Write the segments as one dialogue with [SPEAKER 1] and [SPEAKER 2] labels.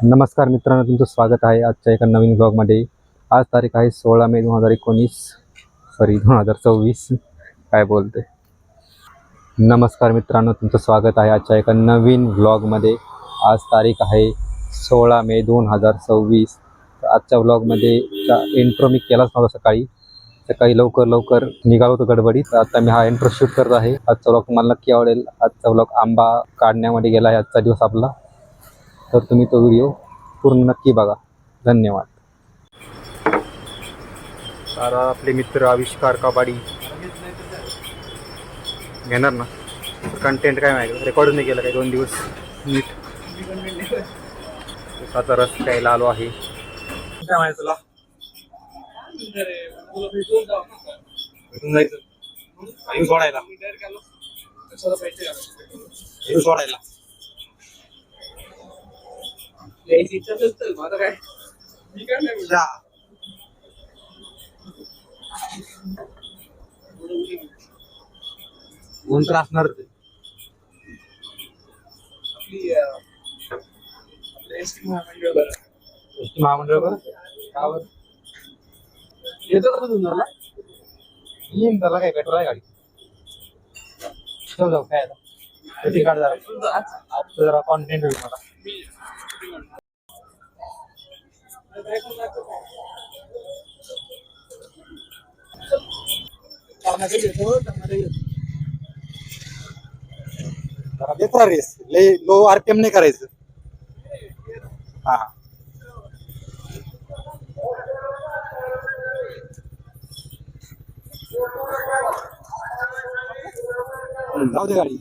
[SPEAKER 1] नमस्कार मित्रांनो, तुमचं स्वागत आहे आजच्या एका नवीन ब्लॉगमध्ये. आज तारीख आहे 16 मे 2019, सॉरी 2024, काय बोलते. नमस्कार मित्रांनो, तुमचं स्वागत आहे आजच्या एका नवीन ब्लॉगमध्ये. आज तारीख आहे 16 मे 2026. आजच्या ब्लॉगमध्ये इंट्रो मी केलाच नव्हता. सकाळी लवकर निघालो होतो गडबडीत. आता मी हा इंट्रो शूट करत आहे. आजचा ब्लॉग तुम्हाला नक्की आवडेल. आजचा ब्लॉग आंबा काढण्यामध्ये गेला आहे आजचा दिवस आपला. तर तुम्ही तो व्हिडिओ पूर्ण नक्की बघा. धन्यवाद. आता आपले मित्र आविष्कार कबाडी घेणार ना. कंटेंट काय माहिती, रेकॉर्ड नाही केलं काही 2 दिवस नीट. आता रस प्यायला आलो आहे. काय माहिती तुला सोडायला सोडायला काय कोण तर असणार ते महामंडळ येतो का तुम्हाला येईन. त्याला काय पेट्रोल आहे गाडी. जाऊ काय काढ जरा कॉन्टेंट होईल मला. जरा रेस लय लो आरपीएम नाही करायचं. हा जाऊ दे गाडी.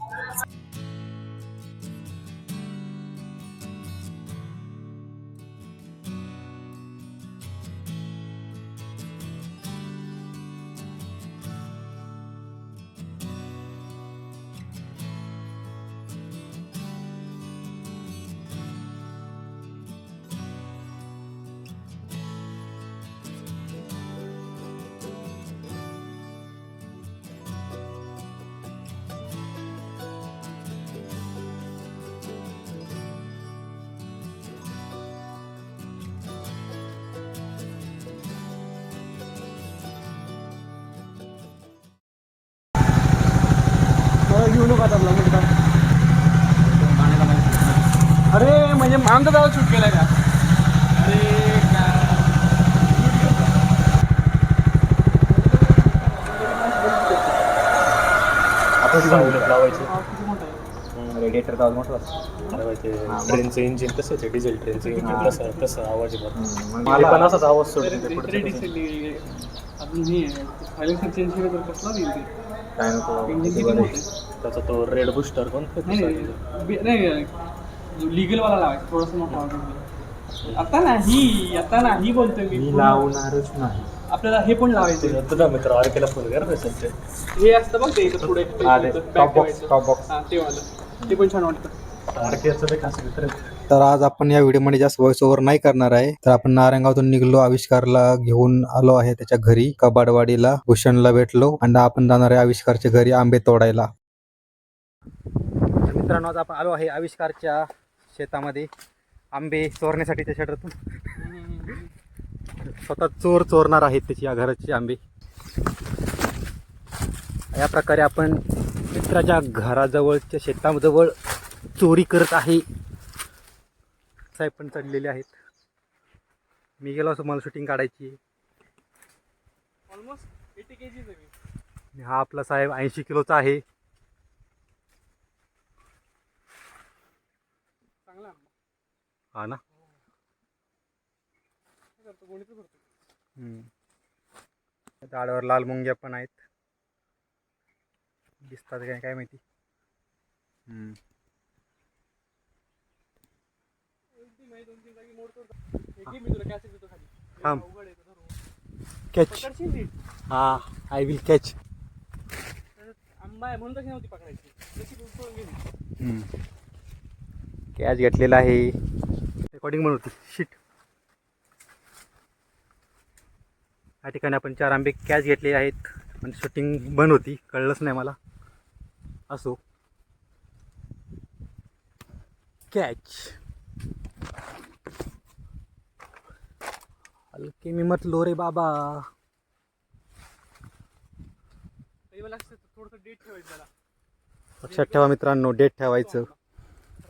[SPEAKER 1] अरे म्हणजे आमचा जाऊ शूट केलाय का. रेडिएटर का मोठं
[SPEAKER 2] ट्रेनचं इंजिन कसं आहे, डिझेल ट्रेनचं इंजिन कसं आवाज येतो. मला पण असाच आवाज सोडतो. त्याचा तो रेड बुस्टर पण
[SPEAKER 3] लिगल वाला लावायचं थोडंसं मोठा. आता नाही बोलतोय मी.
[SPEAKER 1] लावणारच नाही.
[SPEAKER 3] आपल्याला हे पण लावायचं.
[SPEAKER 2] तुझा मित्र आरकेला फोन कर ना.
[SPEAKER 3] हे असतं बघ ते इथं पुढे
[SPEAKER 1] टॉप बॉक्स.
[SPEAKER 3] ते वालं ते पण छान वाटतं.
[SPEAKER 2] आरकेचं खास मित्र.
[SPEAKER 1] तर आज आपण या व्हिडिओमध्ये जास्त व्हॉइस ओव्हर नाही करणार आहे. तर आपण नारायणगावातून निघलो, आविष्कारला घेऊन आलो आहे त्याच्या घरी कबाडवाडीला. भूषणला भेटलो आणि आपण जाणार आहे आविष्कारच्या घरी आंबे तोडायला. मित्रांनो, आज आपण आलो आहे आविष्कारच्या शेतामध्ये आंबे चोरण्यासाठी. त्या शेतातून स्वतः चोर चोरणार आहेत त्याची या घराची आंबे. या प्रकारे आपण मित्राच्या घराजवळच्या शेताजवळ चोरी करत आहे. साहेब पण चढलेले आहेत. मी गेलो असं, मला शूटिंग काढायची आहे.
[SPEAKER 3] Almost 80 kg.
[SPEAKER 1] हा आपला साहेब 80 किलोचा आहे.
[SPEAKER 3] चांगला
[SPEAKER 1] हा ना. झाडावर लाल मुंग्या पण आहेत. दिसतात काय माहिती. कॅच. हा, आय विल कॅच.
[SPEAKER 3] आंबा आहे म्हणून तशी नव्हती पकडायची.
[SPEAKER 1] कॅच घेतलेला आहे. रेकॉर्डिंग पण होती. शिट. या ठिकाणी आपण 4 आंबे कॅच घेतले आहेत. म्हणजे शूटिंग बंद होती, कळलंच नाही मला. असो, कॅच. हलके मी म्हटलो रे बाबा.
[SPEAKER 3] थोडस डेट ठेवायचं त्याला.
[SPEAKER 1] लक्षात ठेवा मित्रांनो, डेट ठेवायचं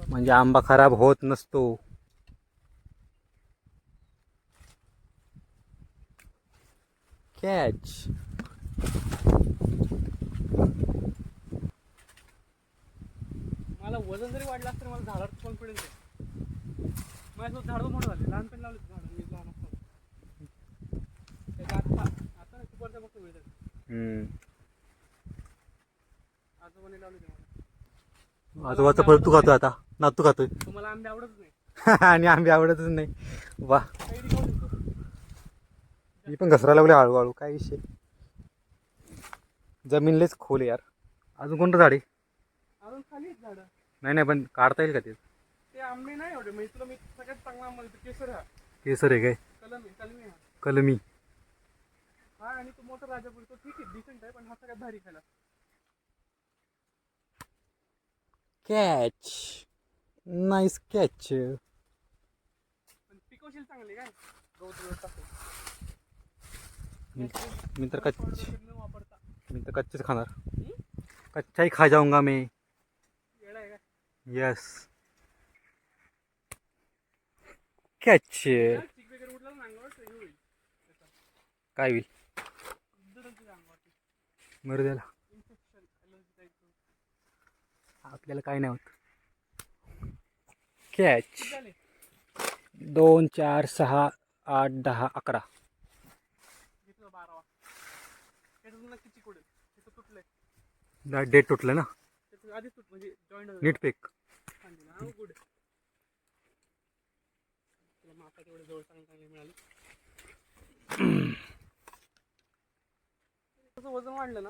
[SPEAKER 1] म्हणजे आंबा खराब होत नसतो. कॅच.
[SPEAKER 3] मला वजन जरी वाढलं असतं मला झाडावर कॉन्फिडन्स आहे. माझ्यासोबत झाड मोठं झाले, लहानपणी लावले झाड मी लहान असताना. आता खूप वर्ष बघतो मिळतात. आजोबाने लावले ते मला.
[SPEAKER 1] आजोबाचं फळ तू खातोय आता, नातू खातोय.
[SPEAKER 3] तुम्हाला आंबे आवडतच नाही.
[SPEAKER 1] आणि आंबे आवडतच नाही. वा,
[SPEAKER 3] कैरी खाऊ शकतो.
[SPEAKER 1] मी पण घसरायला लागले हळूहळू. काय विषय, जमीन लयच खोल आहे यार. अजून कोणतं झाड आहे?
[SPEAKER 3] अजून खाली आहेत झाडं.
[SPEAKER 1] नाही पण काढता येईल का ते?
[SPEAKER 3] ते आंबे नाही एवढे म्हणजे तुला मी सगळ्यात चांगला आंबा देतो केसर हा.
[SPEAKER 1] केसर आहे काय?
[SPEAKER 3] कलमी हा.
[SPEAKER 1] कलमी.
[SPEAKER 3] हा आणि तो मोठा राजापूर तो ठीक आहे डिसेंट आहे पण हा सगळ्यात भारी खायला.
[SPEAKER 1] कॅच. Nice catch.
[SPEAKER 3] पण पिकवशील चांगले काय गवत टाकून.
[SPEAKER 1] मी तर
[SPEAKER 3] वापरता
[SPEAKER 1] कच्चेच खाणार. कच्चा ही खा जाऊंगा मैं.
[SPEAKER 3] येडा आहे काय?
[SPEAKER 1] यस. कॅच.
[SPEAKER 3] चिक वगैरे उठला ना अंगावर तर हे होईल त्याचा.
[SPEAKER 1] काय होईल?
[SPEAKER 3] जडल तुझ्या अंगावरती.
[SPEAKER 1] मरू द्याला,
[SPEAKER 3] इन्फेक्शन ॲलर्जी टाईप.
[SPEAKER 1] आपल्याला काय नाही होत. कॅच.
[SPEAKER 3] किती झाले?
[SPEAKER 1] 2 4 6 8 10 11.
[SPEAKER 3] घेतलं 12वा. त्याच्यातून नक्की चिक उडेल. तिथं तुटलंय.
[SPEAKER 1] डेट तुटलं ना.
[SPEAKER 3] त्याचं आधीच तुट म्हणजे जॉईंट
[SPEAKER 1] नीट पेक.
[SPEAKER 3] हा गुड. तुला मापा तेवढे जवळ चांगले मिळाले. तसं वजन वाढलं ना.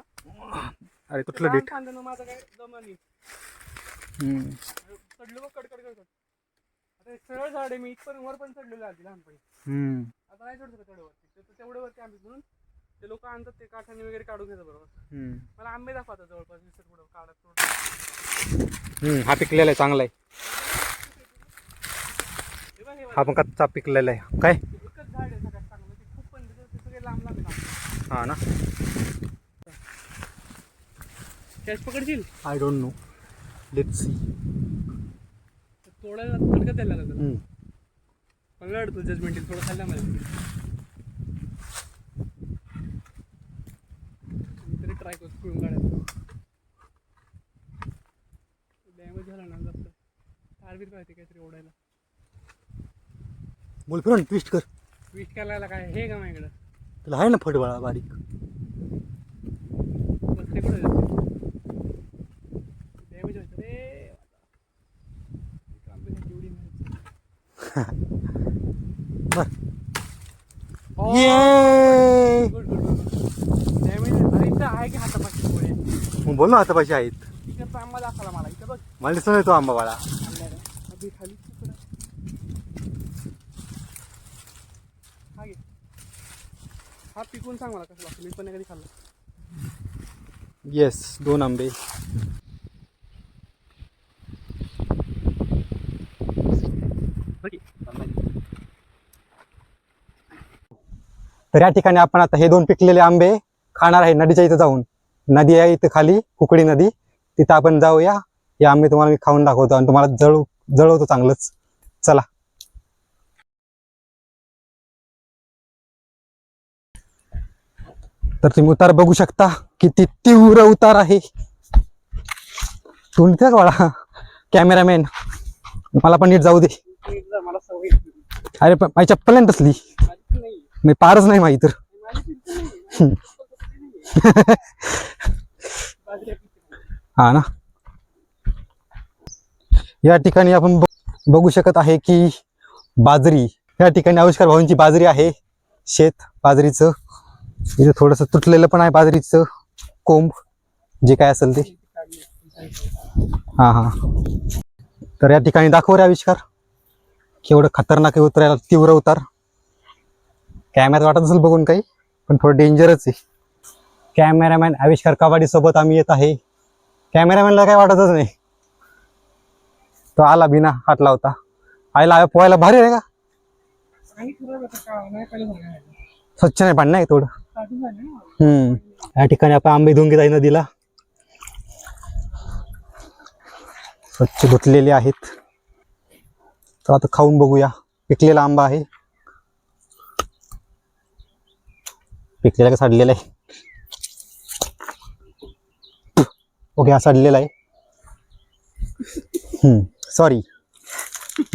[SPEAKER 1] अरे तुटलं डेट.
[SPEAKER 3] खांद्यानं माझं काय जमलं चढलो बघ कडकड. आता सरळ झाड आहे मी इथपर्यंत वर पण चढलेलं आधी लहानपणी. आता नाही चढत तेवढ्यावरती. तेवढ्यावरती आंबे म्हणून ते लोक आणतात ते काठाने वगैरे काढून घेतात बरोबर. मला आंबे दाखवतात जवळपास 20 पुढं काढत.
[SPEAKER 1] हा पिकलेला आहे, चांगला आहे. हा पण कच्चा पिकलेला आहे. काय?
[SPEAKER 3] एकच झाड आहे सगळ्यात चांगलं. ते खूप पण ते सगळे लांब लांब आहे.
[SPEAKER 1] हा ना.
[SPEAKER 3] कॅच पकडशील?
[SPEAKER 1] I don't know. Let's see.
[SPEAKER 3] तोडायला फडकत यायला लागतं. चांगलं वाटतं जजमेंट थोडं खाल्ला मला. तरी ट्राय करतो पिळून काढायला. डॅमेज झाला ना जास्त. तारबीर पाहिजे काहीतरी ओढायला.
[SPEAKER 1] बोल फिरून ट्विस्ट कर.
[SPEAKER 3] ट्विस्ट करायला काय हे का माझ्याकडं?
[SPEAKER 1] तुला आहे ना फटबळा बारीक.
[SPEAKER 3] बस ते कुठं डॅमेज व्हायचं रे. एवढी
[SPEAKER 1] ये.
[SPEAKER 3] गुड डॅमेज आहे की हातापाशी गोळे.
[SPEAKER 1] मग बोल ना, आता पैसे आहेत.
[SPEAKER 3] इकडचा आंबा दाखवला मला. इथं बघ
[SPEAKER 1] मला दिसत नाही तो आंबा बाळा.
[SPEAKER 3] अभी खाली तुकडा. हा घे. हा पिकून सांग मला कसं लागतं. मी पण कधी खाल्लं.
[SPEAKER 1] येस, 2 आंबे. तर या ठिकाणी आपण आता हे 2 पिकलेले आंबे खाणार आहे नदीच्या इथं जाऊन. नदी आहे इथं खाली, कुकडी नदी. तिथं आपण जाऊया. हे आंबे तुम्हाला मी खाऊन दाखवतो आणि तुम्हाला जळवतो चांगलंच. चला. तर तुम्ही उतार बघू शकता, किती तीव्र उतार आहे. तू नीट वाळा कॅमेरामॅन, मला पण नीट जाऊ दे.
[SPEAKER 3] मला सवय
[SPEAKER 1] अरे पण माझी चप्पल नाही तसली.
[SPEAKER 3] नाही.
[SPEAKER 1] मी पारच नाही माहिती तर. हा ना. या ठिकाणी आपण बघू शकत आहे की बाजरी, या ठिकाणी आविष्कार भाऊंची बाजरी आहे. शेत बाजरीचं. इथे थोडस तुटलेलं पण आहे बाजरीचं कोंब, जे काय असेल ते. हा. तर या ठिकाणी दाखव रे आविष्कार, केवढं खतरनाक आहे उतरायला, तीव्र उतार. कॅमेऱ्यात वाटत असेल बघून काही, पण थोडं डेंजरच आहे. कॅमेरामॅन आविष्कार कबाडी सोबत आम्ही येत आहे. कॅमेरामॅनला काय वाटतच नाही. तो आला बिना हात लावता. आईला पोहायला भारी आहे का?
[SPEAKER 3] आणि खरं आता का नाही पहिलं झालं.
[SPEAKER 1] स्वच्छ नाही पाणी नाही थोडं.
[SPEAKER 3] स्टार्टिंग झाली ना.
[SPEAKER 1] या ठिकाणी आपण आंबे धुवून घेत आहे नदीला. स्वच्छ धुतलेले आहेत. तर आता खाऊन बघूया. पिकलेला आंबा आहे. पिकलेला का सडलेला आहे? ओके, हा सडलेला आहे. सॉरी.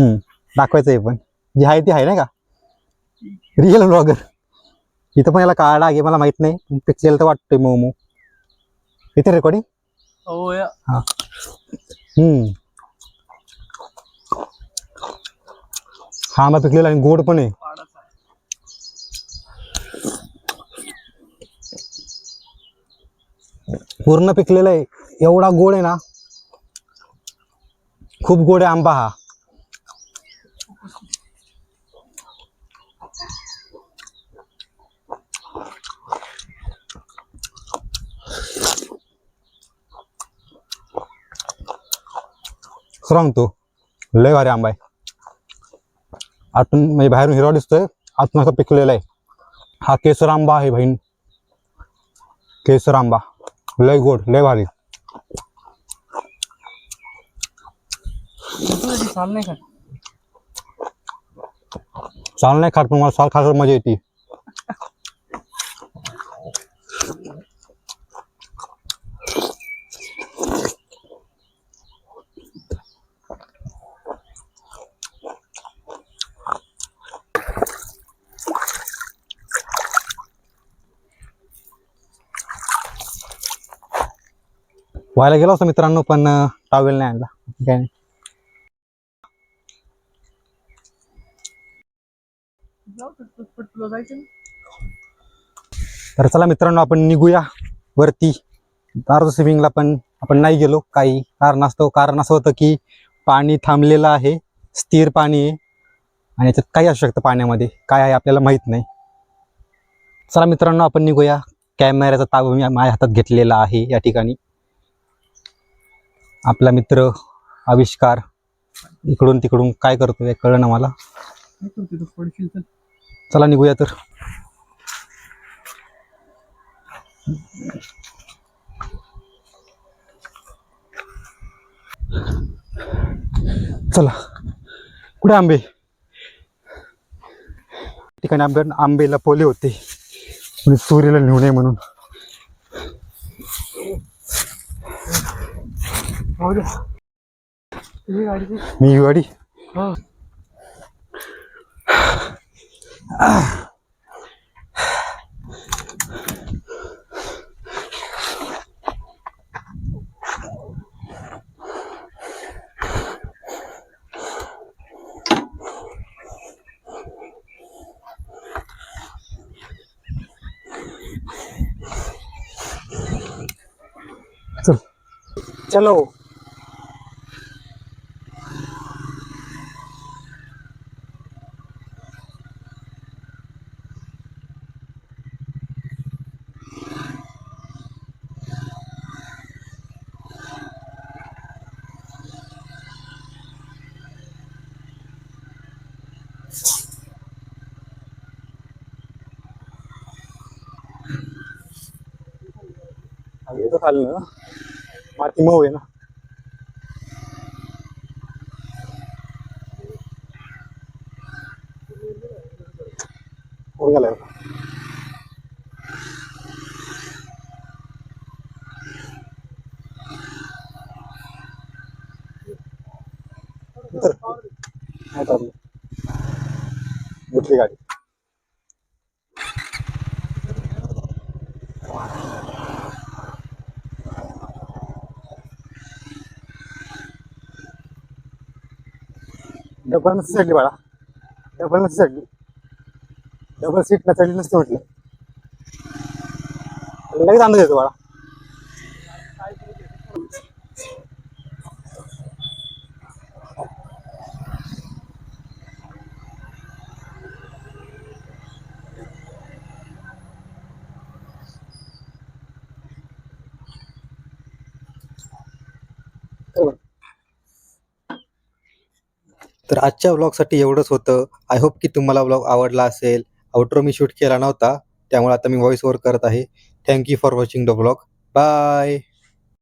[SPEAKER 1] दाखवायचं आहे पण जी आहे ती आहे नाही का, रिअल ब्लॉगर. इथं पण याला काळा आहे मला माहित नाही, पिकलेलं तर वाटतंय मोमो. इथे रेकॉर्डिंग.
[SPEAKER 3] हो या.
[SPEAKER 1] हा. हा आंबा पिकलेला आणि गोड पण आहे. पूर्ण पिकलेला आहे. एवढा गोड आहे ना, खूप गोड आहे आंबा हा. सांगतो लय भारी आंबा आहे. आतून म्हणजे बाहेरून हिरवा दिसतोय, आतून असा पिकलेला आहे. हा केसर आंबा आहे बहीण. केसर आंबा लय गोड, लय भारी.
[SPEAKER 3] साल नाही खात.
[SPEAKER 1] साल नाही खात पण मला साल खायला मजा येते. व्हायला गेलो असतो मित्रांनो, पण टावेल नाही आणला. काय नाही.
[SPEAKER 3] तुला जायचं.
[SPEAKER 1] तर चला मित्रांनो, आपण निघूया वरती. दारू स्विमिंगला पण आपण नाही गेलो, काही कारणास्तव. कारण असं होतं की पाणी थांबलेलं आहे, स्थिर पाणी आहे आणि याच्यात काही असू शकतं पाण्यामध्ये, काय आहे आपल्याला माहीत नाही. चला मित्रांनो, आपण निघूया. कॅमेऱ्याचा ताबा मी माझ्या हातात घेतलेला आहे. या ठिकाणी आपला मित्र आविष्कार इकडून तिकडून काय करतोय कळलं ना मला. चला निघूया तर. चला. कुठे आंबे? ठिकाणी आंबेला पोले होते, चोरीला नेऊ नये म्हणून. मी ही गाडी. चल चलो. ये तो खाली ना माती मऊ आहे ना. हो गेला. उठली गाडी. डबल नसती चढली बाळा, डबल नसती चढली. डबल सीट ना चढली नसती म्हटलं. लगेच अंदाज येतो बाळा. तर आजच्या व्लॉगसाठी एवढंच होतं. आय होप की तुम्हाला व्लॉग आवडला असेल. आउटरो मी शूट केला नव्हता, त्यामुळे आता मी व्हॉइस ओव्हर करत आहे. Thank you for watching the vlog. Bye.